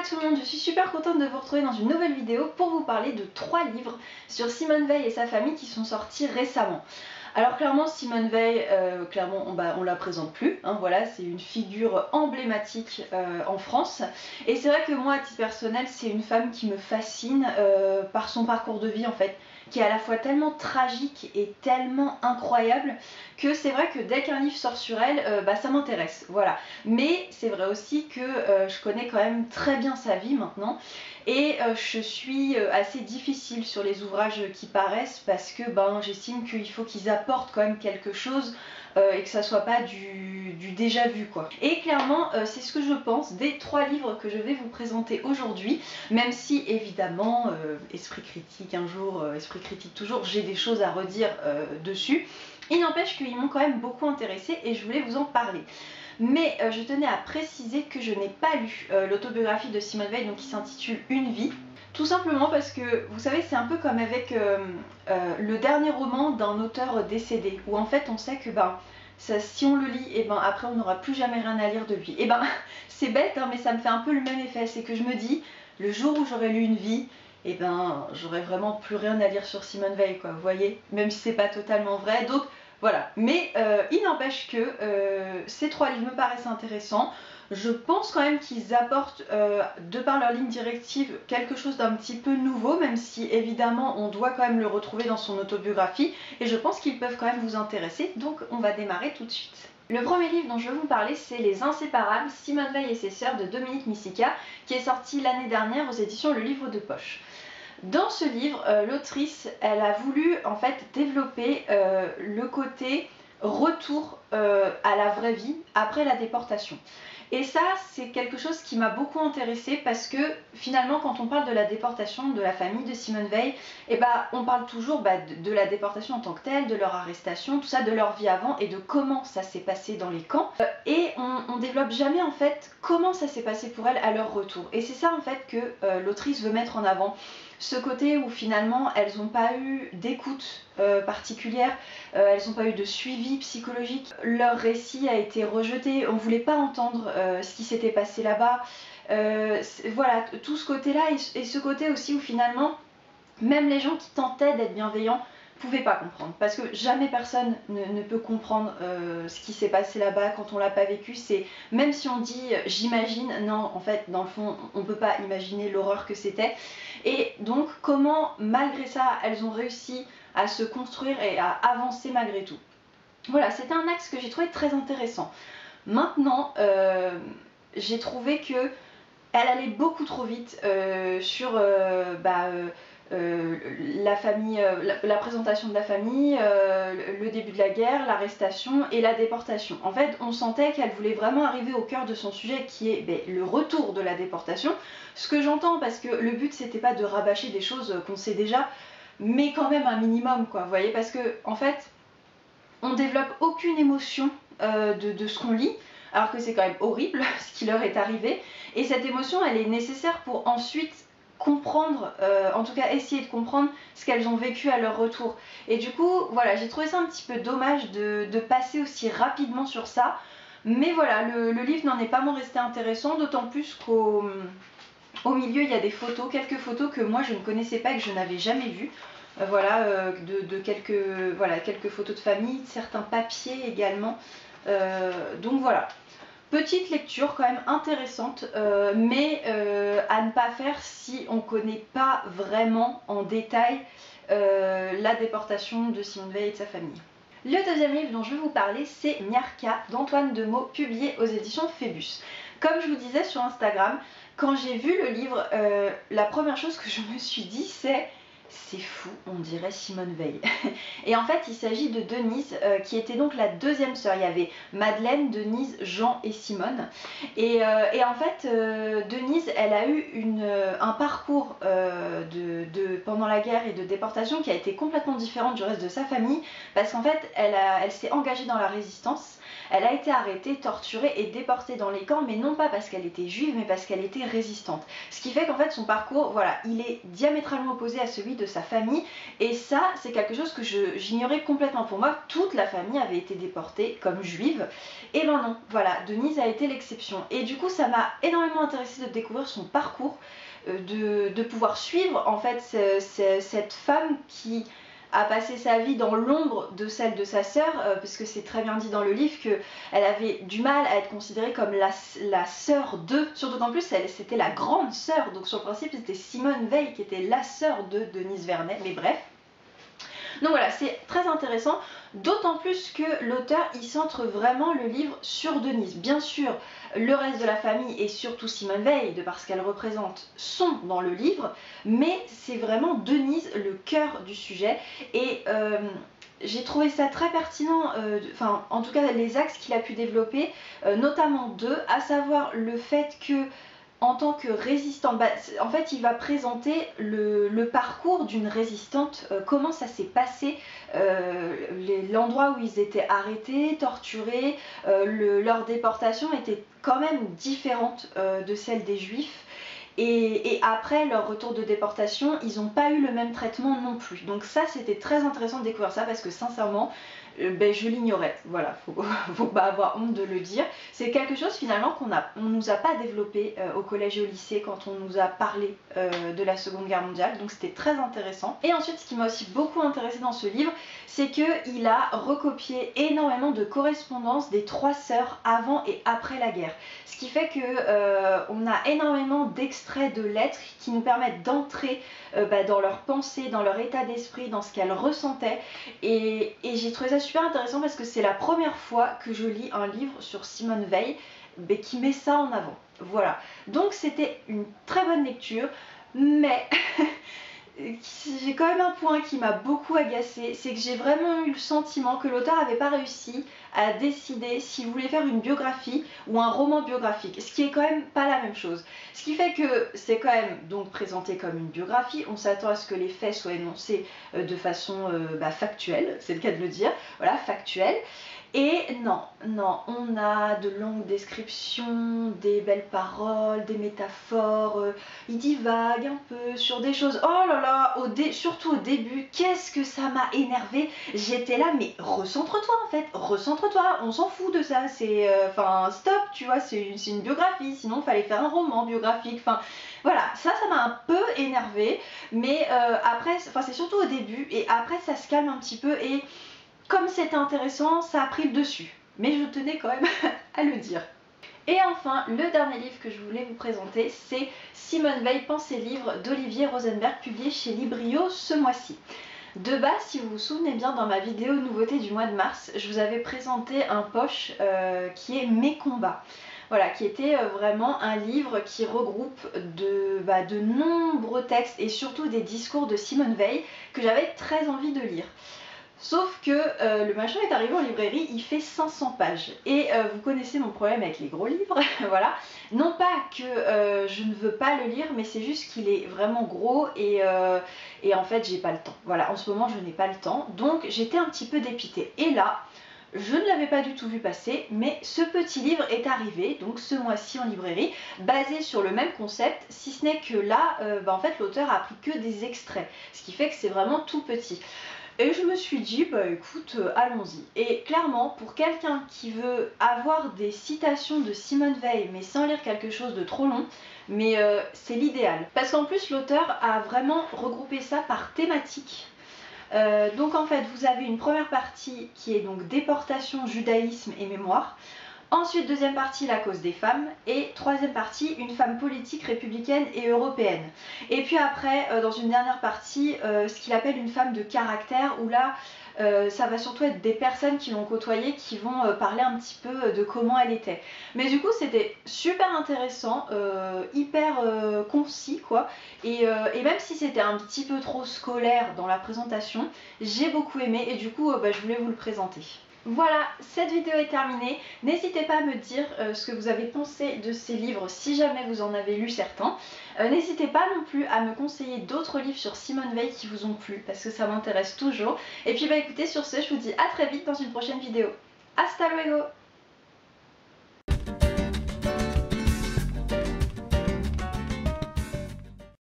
tout le monde, je suis super contente de vous retrouver dans une nouvelle vidéo pour vous parler de 3 livres sur Simone Veil et sa famille qui sont sortis récemment. Alors clairement Simone Veil, on la présente plus, hein, voilà, c'est une figure emblématique en France. Et c'est vrai que moi à titre personnel c'est une femme qui me fascine par son parcours de vie en fait, qui est à la fois tellement tragique et tellement incroyable que c'est vrai que dès qu'un livre sort sur elle, ça m'intéresse, voilà. Mais c'est vrai aussi que je connais quand même très bien sa vie maintenant et je suis assez difficile sur les ouvrages qui paraissent parce que j'estime qu'il faut qu'ils apportent quand même quelque chose et que ça soit pas du déjà vu quoi. Et clairement c'est ce que je pense des 3 livres que je vais vous présenter aujourd'hui, même si évidemment esprit critique un jour, esprit critique toujours, j'ai des choses à redire dessus. Il n'empêche qu'ils m'ont quand même beaucoup intéressée et je voulais vous en parler. Mais je tenais à préciser que je n'ai pas lu l'autobiographie de Simone Veil, donc qui s'intitule Une vie. Tout simplement parce que, vous savez, c'est un peu comme avec le dernier roman d'un auteur décédé, où en fait on sait que si on le lit, et après on n'aura plus jamais rien à lire de lui. Et c'est bête, hein, mais ça me fait un peu le même effet, c'est que je me dis, le jour où j'aurai lu Une vie, j'aurai vraiment plus rien à lire sur Simone Veil, quoi, vous voyez, même si c'est pas totalement vrai. Donc voilà, mais il n'empêche que ces 3 livres me paraissent intéressants. Je pense quand même qu'ils apportent, de par leur ligne directive, quelque chose d'un petit peu nouveau, même si évidemment on doit quand même le retrouver dans son autobiographie, et je pense qu'ils peuvent quand même vous intéresser, donc on va démarrer tout de suite. Le premier livre dont je vais vous parler, c'est Les Inséparables, Simone Veil et ses sœurs de Dominique Missika, qui est sorti l'année dernière aux éditions Le Livre de Poche. Dans ce livre, l'autrice, elle a voulu en fait développer le côté retour à la vraie vie après la déportation. Et ça, c'est quelque chose qui m'a beaucoup intéressée parce que finalement, quand on parle de la déportation de la famille de Simone Veil, on parle toujours de la déportation en tant que telle, de leur arrestation, tout ça, de leur vie avant et de comment ça s'est passé dans les camps. Et on développe jamais en fait comment ça s'est passé pour elles à leur retour. Et c'est ça en fait que l'autrice veut mettre en avant. Ce côté où finalement elles n'ont pas eu d'écoute particulière, elles n'ont pas eu de suivi psychologique, leur récit a été rejeté, on ne voulait pas entendre ce qui s'était passé là-bas. Voilà, tout ce côté-là et ce côté aussi où finalement même les gens qui tentaient d'être bienveillants pouvaient pas comprendre, parce que jamais personne ne peut comprendre ce qui s'est passé là-bas quand on l'a pas vécu. C'est même si on dit j'imagine, non, en fait dans le fond on peut pas imaginer l'horreur que c'était. Et donc comment malgré ça elles ont réussi à se construire et à avancer malgré tout. Voilà, c'était un axe que j'ai trouvé très intéressant. Maintenant j'ai trouvé que elle allait beaucoup trop vite sur la famille, la présentation de la famille, le début de la guerre, l'arrestation et la déportation. En fait, on sentait qu'elle voulait vraiment arriver au cœur de son sujet qui est le retour de la déportation. Ce que j'entends, parce que le but c'était pas de rabâcher des choses qu'on sait déjà, mais quand même un minimum quoi, vous voyez, parce que en fait, on développe aucune émotion de ce qu'on lit, alors que c'est quand même horrible ce qui leur est arrivé, et cette émotion elle est nécessaire pour ensuite comprendre, en tout cas essayer de comprendre ce qu'elles ont vécu à leur retour. Et du coup voilà, j'ai trouvé ça un petit peu dommage de passer aussi rapidement sur ça, mais voilà, le livre n'en est pas moins resté intéressant, d'autant plus qu'au milieu il y a des photos, quelques photos que moi je ne connaissais pas et que je n'avais jamais vues. Quelques photos de famille, certains papiers également, donc voilà. Petite lecture quand même intéressante, mais à ne pas faire si on ne connaît pas vraiment en détail la déportation de Simone Veil et de sa famille. Le deuxième livre dont je vais vous parler, c'est Miarca d'Antoine Demeaux, publié aux éditions Phébus. Comme je vous disais sur Instagram, quand j'ai vu le livre, la première chose que je me suis dit c'est fou, on dirait Simone Veil. Et en fait, il s'agit de Denise, qui était donc la deuxième sœur. Il y avait Madeleine, Denise, Jean et Simone. Et en fait, Denise, elle a eu un parcours pendant la guerre et de déportation qui a été complètement différent du reste de sa famille, parce qu'en fait, elle s'est engagée dans la résistance. Elle a été arrêtée, torturée et déportée dans les camps, mais non pas parce qu'elle était juive, mais parce qu'elle était résistante. Ce qui fait qu'en fait son parcours, voilà, il est diamétralement opposé à celui de sa famille, et ça c'est quelque chose que j'ignorais complètement. Pour moi toute la famille avait été déportée comme juive, et ben non, voilà, Denise a été l'exception. Et du coup ça m'a énormément intéressée de découvrir son parcours, de pouvoir suivre en fait cette femme qui a passé sa vie dans l'ombre de celle de sa sœur, parce que c'est très bien dit dans le livre qu'elle avait du mal à être considérée comme la sœur de, surtout qu'en plus c'était la grande sœur, donc sur le principe c'était Simone Veil qui était la sœur de Denise Vernet, mais bref. Donc voilà, c'est très intéressant, d'autant plus que l'auteur il centre vraiment le livre sur Denise. Bien sûr, le reste de la famille et surtout Simone Veil, de par ce qu'elle représente, sont dans le livre, mais c'est vraiment Denise le cœur du sujet. Et j'ai trouvé ça très pertinent, en tout cas les axes qu'il a pu développer, notamment deux, à savoir le fait que en tant que résistante, en fait il va présenter le parcours d'une résistante, comment ça s'est passé, l'endroit où ils étaient arrêtés, torturés, leur déportation était quand même différente de celle des juifs. Et après leur retour de déportation, ils n'ont pas eu le même traitement non plus. Donc ça c'était très intéressant de découvrir ça, parce que sincèrement je l'ignorais, voilà, faut pas avoir honte de le dire. C'est quelque chose finalement on nous a pas développé au collège et au lycée quand on nous a parlé de la Seconde Guerre mondiale, donc c'était très intéressant. Et ensuite ce qui m'a aussi beaucoup intéressé dans ce livre, c'est qu'il a recopié énormément de correspondances des trois sœurs avant et après la guerre. Ce qui fait que on a énormément d'extraits de lettres qui nous permettent d'entrer dans leurs pensées, dans leur état d'esprit, dans ce qu'elles ressentaient. Et j'ai trouvé ça super intéressant parce que c'est la première fois que je lis un livre sur Simone Veil qui met ça en avant. Voilà, donc c'était une très bonne lecture, mais j'ai quand même un point qui m'a beaucoup agacée, c'est que j'ai vraiment eu le sentiment que l'auteur n'avait pas réussi à décider s'il voulait faire une biographie ou un roman biographique, ce qui est quand même pas la même chose. Ce qui fait que c'est quand même donc présenté comme une biographie, on s'attend à ce que les faits soient énoncés de façon factuelle, c'est le cas de le dire, voilà, factuelle. Et non, on a de longues descriptions, des belles paroles, des métaphores, il divague un peu sur des choses, oh là là, surtout au début, qu'est-ce que ça m'a énervé. J'étais là, mais recentre-toi en fait, recentre-toi, on s'en fout de ça, c'est, stop, tu vois, c'est une biographie, sinon il fallait faire un roman biographique, voilà, ça m'a un peu énervé, mais après, c'est surtout au début, et après ça se calme un petit peu, et comme c'était intéressant, ça a pris le dessus. Mais je tenais quand même à le dire. Et enfin, le dernier livre que je voulais vous présenter, c'est Simone Veil, Pensées livres d'Olivier Rosenberg, publié chez Librio ce mois-ci. De base, si vous vous souvenez bien, dans ma vidéo nouveauté du mois de mars, je vous avais présenté un poche qui est Mes combats. Voilà, qui était vraiment un livre qui regroupe de nombreux textes et surtout des discours de Simone Veil que j'avais très envie de lire. Sauf que le machin est arrivé en librairie, il fait 500 pages. Et vous connaissez mon problème avec les gros livres, voilà. Non pas que je ne veux pas le lire, mais c'est juste qu'il est vraiment gros et en fait j'ai pas le temps. Voilà, en ce moment je n'ai pas le temps, donc j'étais un petit peu dépitée. Et là, je ne l'avais pas du tout vu passer, mais ce petit livre est arrivé, donc ce mois-ci en librairie, basé sur le même concept, si ce n'est que là, en fait l'auteur a pris que des extraits, ce qui fait que c'est vraiment tout petit. Et je me suis dit, écoute, allons-y. Et clairement, pour quelqu'un qui veut avoir des citations de Simone Veil, mais sans lire quelque chose de trop long, mais c'est l'idéal. Parce qu'en plus, l'auteur a vraiment regroupé ça par thématique. Donc en fait, vous avez une première partie qui est donc déportation, judaïsme et mémoire. Ensuite, deuxième partie, la cause des femmes. Et troisième partie, une femme politique républicaine et européenne. Et puis après, dans une dernière partie, ce qu'il appelle une femme de caractère, où là, ça va surtout être des personnes qui l'ont côtoyée, qui vont parler un petit peu de comment elle était. Mais du coup, c'était super intéressant, hyper concis, quoi. Et même si c'était un petit peu trop scolaire dans la présentation, j'ai beaucoup aimé et du coup, je voulais vous le présenter. Voilà, cette vidéo est terminée. N'hésitez pas à me dire ce que vous avez pensé de ces livres si jamais vous en avez lu certains. N'hésitez pas non plus à me conseiller d'autres livres sur Simone Veil qui vous ont plu parce que ça m'intéresse toujours. Et puis écoutez, sur ce, je vous dis à très vite dans une prochaine vidéo. Hasta luego!